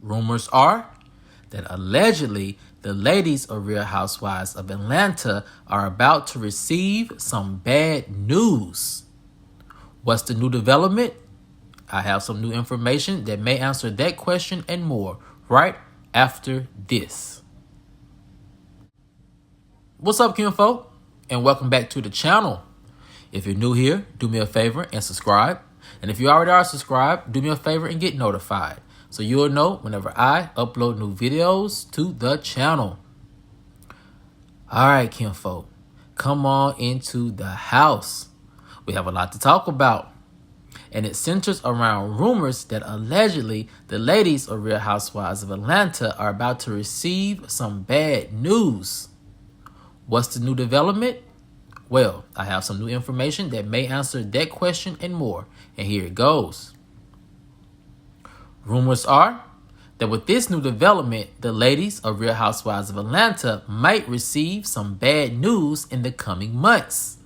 Rumors are that allegedly the ladies of Real Housewives of Atlanta are about to receive some bad news. What's the new development? I have some new information that may answer that question and more right after this. What's up, kinfolk? And welcome back to the channel. If you're new here, do me a favor and subscribe. And if you already are subscribed, do me a favor and get notified, so you'll know whenever I upload new videos to the channel. All right, kinfolk, come on into the house. We have a lot to talk about, and it centers around rumors that allegedly the ladies of Real Housewives of Atlanta are about to receive some bad news. What's the new development? Well, I have some new information that may answer that question and more, and here it goes. Rumors are that with this new development, the ladies of Real Housewives of Atlanta might receive some bad news in the coming months.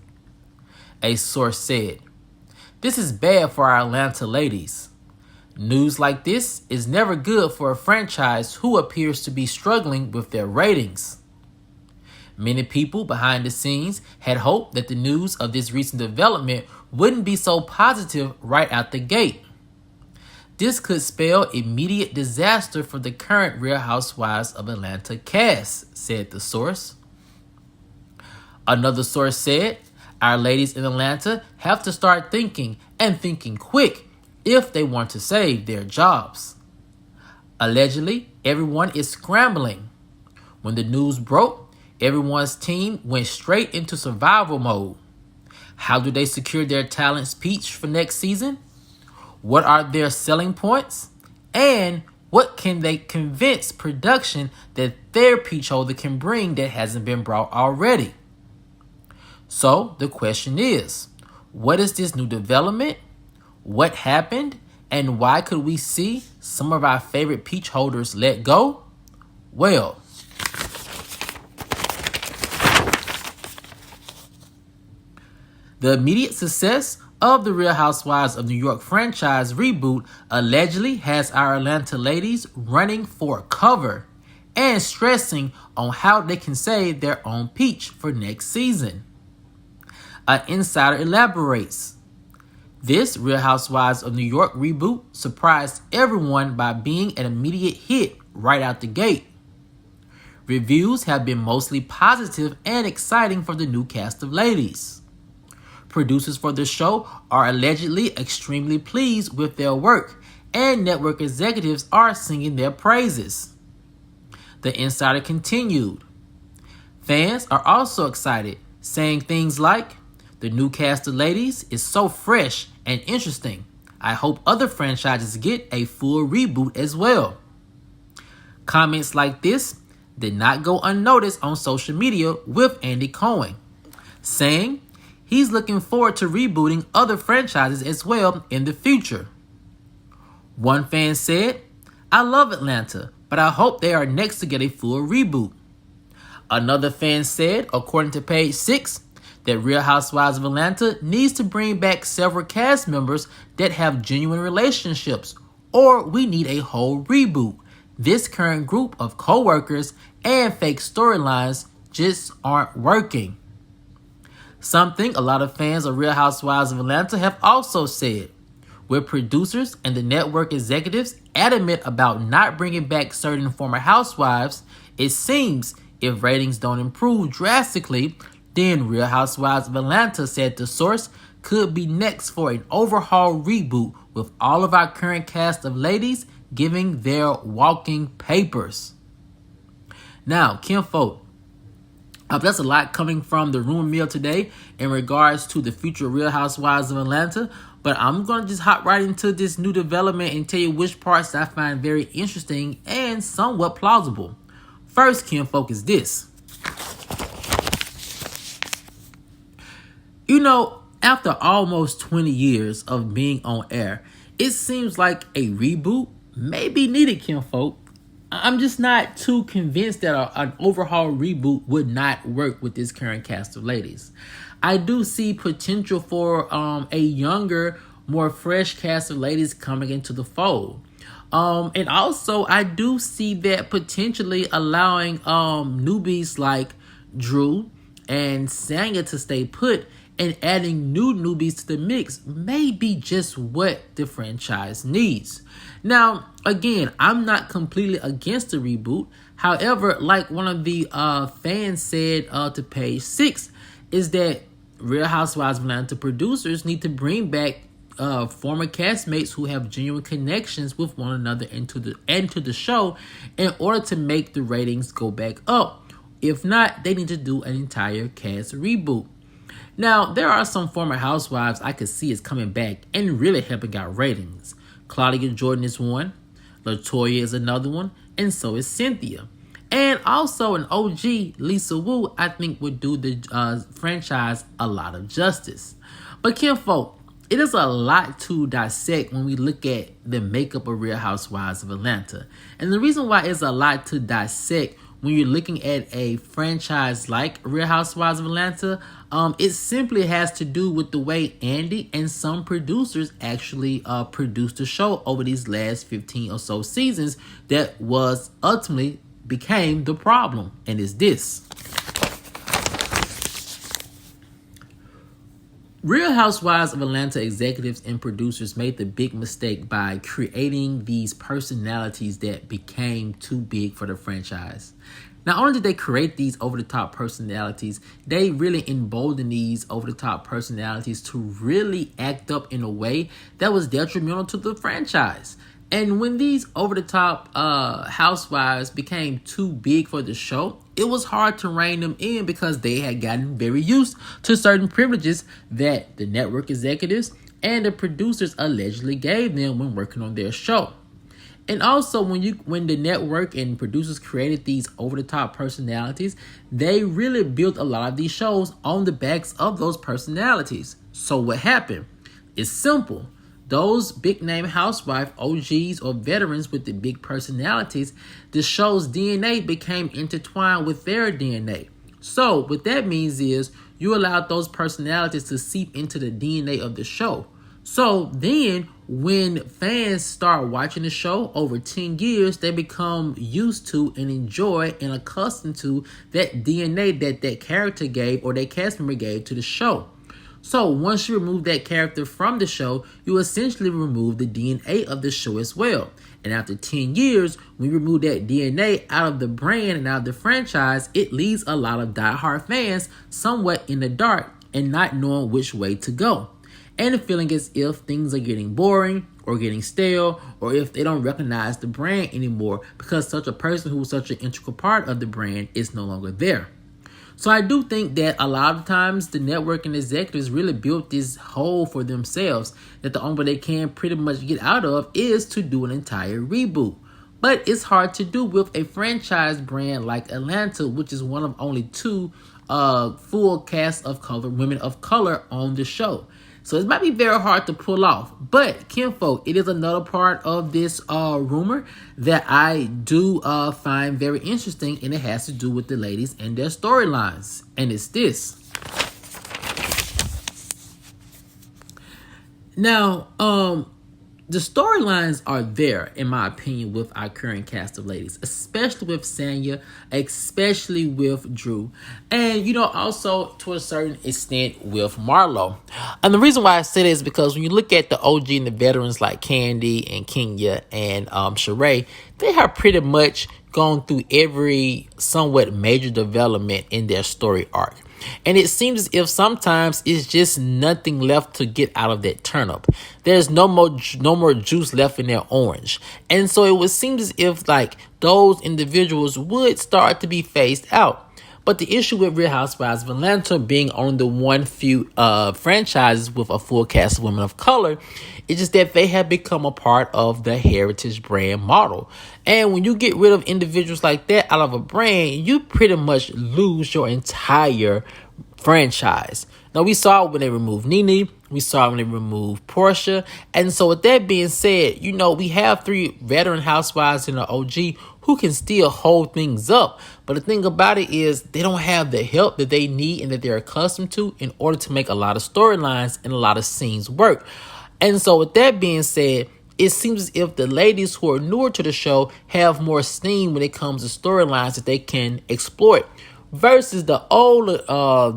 A source said, "This is bad for our Atlanta ladies. News like this is never good for a franchise who appears to be struggling with their ratings. Many people behind the scenes had hoped that the news of this recent development wouldn't be so positive right out the gate. This could spell immediate disaster for the current Real Housewives of Atlanta cast," said the source. Another source said, "Our ladies in Atlanta have to start thinking, and thinking quick, if they want to save their jobs. Allegedly, everyone is scrambling. When the news broke, everyone's team went straight into survival mode. How do they secure their talent's peach for next season? What are their selling points? And what can they convince production that their peach holder can bring that hasn't been brought already?" So the question is, what is this new development? What happened? And why could we see some of our favorite peach holders let go? Well, the immediate success of the Real Housewives of New York franchise Reboot allegedly has our Atlanta ladies running for cover and stressing on how they can save their own peach for next season. An insider elaborates, "This Real Housewives of New York reboot surprised everyone by being an immediate hit right out the gate. Reviews have been mostly positive and exciting for the new cast of ladies. Producers for the show are allegedly extremely pleased with their work, and network executives are singing their praises." The insider continued, "Fans are also excited, saying things like, 'The new cast of ladies is so fresh and interesting. I hope other franchises get a full reboot as well.' Comments like this did not go unnoticed on social media, with Andy Cohen saying he's looking forward to rebooting other franchises as well in the future. One fan said, 'I love Atlanta, but I hope they are next to get a full reboot.' Another fan said, according to Page 6, that Real Housewives of Atlanta needs to bring back several cast members that have genuine relationships, or we need a whole reboot. This current group of co-workers and fake storylines just aren't working." Something a lot of fans of Real Housewives of Atlanta have also said, with producers and the network executives adamant about not bringing back certain former housewives, it seems if ratings don't improve drastically, then Real Housewives of Atlanta, said the source, could be next for an overhaul reboot with all of our current cast of ladies giving their walking papers. Now, kinfolk, that's a lot coming from the rumor mill today in regards to the future Real Housewives of Atlanta. But I'm going to just hop right into this new development and tell you which parts I find very interesting and somewhat plausible. First, kinfolk, is this. You know, after almost 20 years of being on air, it seems like a reboot may be needed, kinfolk. I'm just not too convinced that an overhaul reboot would not work with this current cast of ladies. I do see potential for a younger, more fresh cast of ladies coming into the fold. And also I do see that potentially allowing newbies like Drew and Sanya to stay put and adding new newbies to the mix may be just what the franchise needs. Now, again, I'm not completely against the reboot. However, like one of the fans said to page 6, is that Real Housewives of Atlanta producers need to bring back former castmates who have genuine connections with one another into the show in order to make the ratings go back up. If not, they need to do an entire cast reboot. Now, there are some former housewives I could see is coming back and really helping out ratings. Claudia Jordan is one, LaToya is another one, and so is Cynthia. And also an OG, Lisa Wu, I think would do the franchise a lot of justice. But kinfolk, it is a lot to dissect when we look at the makeup of Real Housewives of Atlanta. And the reason why it's a lot to dissect when you're looking at a franchise like Real Housewives of Atlanta, it simply has to do with the way Andy and some producers actually produced the show over these last 15 or so seasons that was ultimately became the problem, and is this. Real Housewives of Atlanta executives and producers made the big mistake by creating these personalities that became too big for the franchise. Not only did they create these over-the-top personalities, they really emboldened these over-the-top personalities to really act up in a way that was detrimental to the franchise. And when these over-the-top housewives became too big for the show, it was hard to rein them in because they had gotten very used to certain privileges that the network executives and the producers allegedly gave them when working on their show. And also, when the network and producers created these over-the-top personalities, they really built a lot of these shows on the backs of those personalities. So what happened? It's simple. Those big-name housewife OGs or veterans with the big personalities, the show's DNA became intertwined with their DNA. So what that means is you allowed those personalities to seep into the DNA of the show. So then when fans start watching the show over 10 years, they become used to and enjoy and accustomed to that DNA that character gave or that cast member gave to the show. So once you remove that character from the show, you essentially remove the DNA of the show as well. And after 10 years, when you remove that DNA out of the brand and out of the franchise, it leaves a lot of diehard fans somewhat in the dark and not knowing which way to go. And feeling as if things are getting boring or getting stale, or if they don't recognize the brand anymore because such a person who was such an integral part of the brand is no longer there. So I do think that a lot of times the network and executives really built this hole for themselves that the only way they can pretty much get out of is to do an entire reboot. But it's hard to do with a franchise brand like Atlanta, which is one of only 2 full cast of color, women of color on the show. So it might be very hard to pull off. But, kinfolk, it is another part of this rumor that I do find very interesting, and it has to do with the ladies and their storylines. And it's this. Now, the storylines are there, in my opinion, with our current cast of ladies, especially with Sanya, especially with Drew, and, also to a certain extent with Marlo. And the reason why I say this is because when you look at the OG and the veterans like Candy and Kenya and Sheree, they have pretty much gone through every somewhat major development in their story arc. And it seems as if sometimes it's just nothing left to get out of that turnip. There's no more juice left in their orange. And so it would seem as if like those individuals would start to be phased out. But the issue with Real Housewives of Atlanta being on the one few franchises with a full cast of women of color is just that they have become a part of the heritage brand model. And when you get rid of individuals like that out of a brand, you pretty much lose your entire franchise. Now, we saw when they removed Nene. We saw when they removed Portia. And so with that being said, we have 3 veteran housewives and an OG who can still hold things up. But the thing about it is they don't have the help that they need and that they're accustomed to in order to make a lot of storylines and a lot of scenes work. And so with that being said, it seems as if the ladies who are newer to the show have more steam when it comes to storylines that they can exploit, versus the old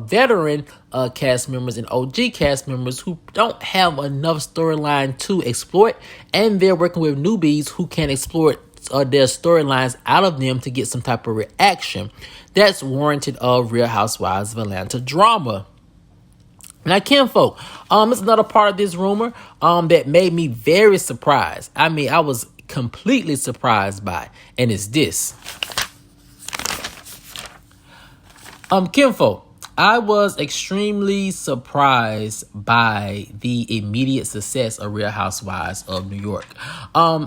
veteran cast members and OG cast members who don't have enough storyline to exploit, and they're working with newbies who can exploit their storylines out of them to get some type of reaction that's warranted of Real Housewives of Atlanta drama. Now, kinfolk, it's another part of this rumor that made me very surprised. I mean, I was completely surprised by it, and it's this. Kinfolk, I was extremely surprised by the immediate success of Real Housewives of New York.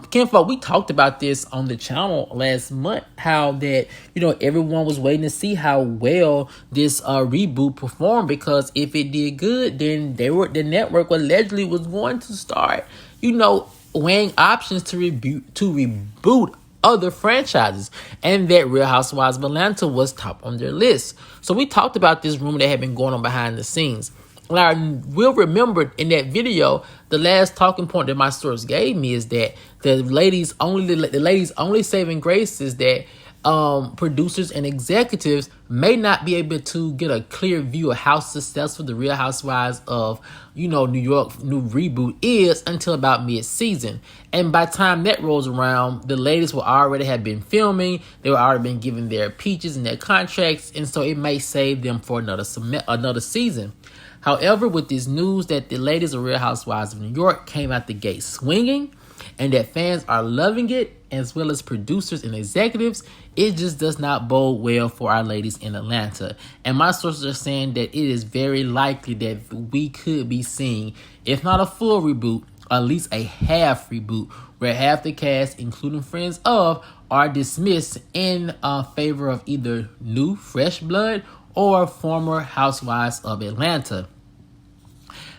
Kinfolk, we talked about this on the channel last month, how that, everyone was waiting to see how well this reboot performed, because if it did good, then the network allegedly was going to start, weighing options to reboot other franchises, and that Real Housewives of Atlanta was top on their list. So we talked about this rumor that had been going on behind the scenes. And I will remember in that video, the last talking point that my source gave me is that the ladies' only saving grace is that producers and executives may not be able to get a clear view of how successful the Real Housewives of, New York new reboot is until about mid-season. And by the time that rolls around, the ladies will already have been filming. They will already been given their peaches and their contracts. And so it may save them for another season. However, with this news that the ladies of Real Housewives of New York came out the gate swinging, and that fans are loving it, as well as producers and executives, it just does not bode well for our ladies in Atlanta. And my sources are saying that it is very likely that we could be seeing, if not a full reboot, at least a half reboot, where half the cast, including friends of, are dismissed in favor of either new, fresh blood or former Housewives of Atlanta.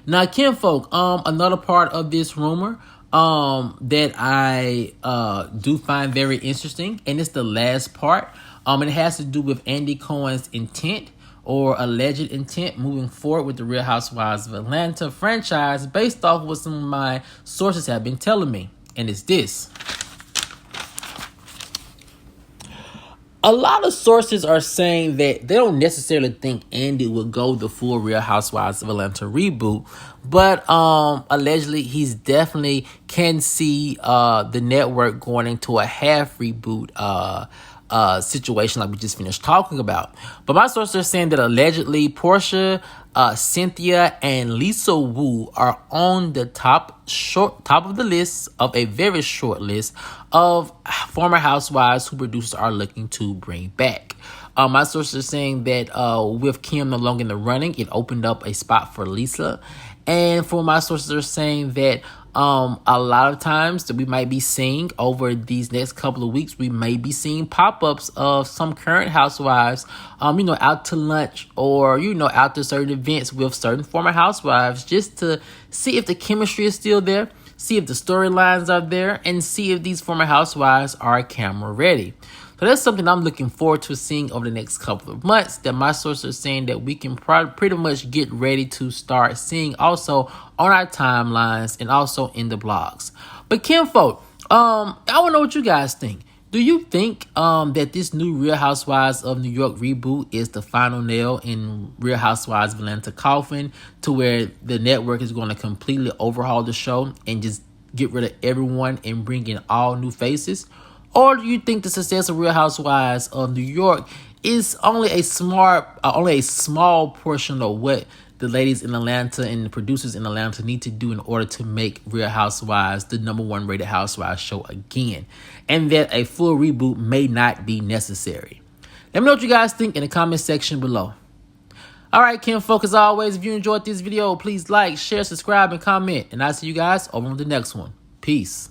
Now, kinfolk, another part of this rumor that I do find very interesting, and it's the last part. And it has to do with Andy Cohen's intent or alleged intent moving forward with the Real Housewives of Atlanta franchise, based off what some of my sources have been telling me. And it's this. A lot of sources are saying that they don't necessarily think Andy would go the full Real Housewives of Atlanta reboot, but allegedly he's definitely can see the network going into a half reboot situation like we just finished talking about. But my sources are saying that allegedly Portia, Cynthia, and Lisa Wu are on the top of the list, of a very short list of former housewives who producers are looking to bring back. My sources are saying that with Kim no longer in the running, it opened up a spot for Lisa. And for my sources are saying that a lot of times that we might be seeing over these next couple of weeks, we may be seeing pop-ups of some current housewives, out to lunch or, out to certain events with certain former housewives, just to see if the chemistry is still there, see if the storylines are there, and see if these former housewives are camera ready. So that's something I'm looking forward to seeing over the next couple of months, that my sources are saying that we can pretty much get ready to start seeing also on our timelines and also in the blogs. But kinfolk, I want to know what you guys think. Do you think that this new Real Housewives of New York reboot is the final nail in Real Housewives of Atlanta coffin, to where the network is going to completely overhaul the show and just get rid of everyone and bring in all new faces? Or do you think the success of Real Housewives of New York is only a small portion of what the ladies in Atlanta and the producers in Atlanta need to do in order to make Real Housewives the #1 rated Housewives show again, and that a full reboot may not be necessary? Let me know what you guys think in the comment section below. All right, kinfolk, as always, if you enjoyed this video, please like, share, subscribe, and comment. And I'll see you guys over on the next one. Peace.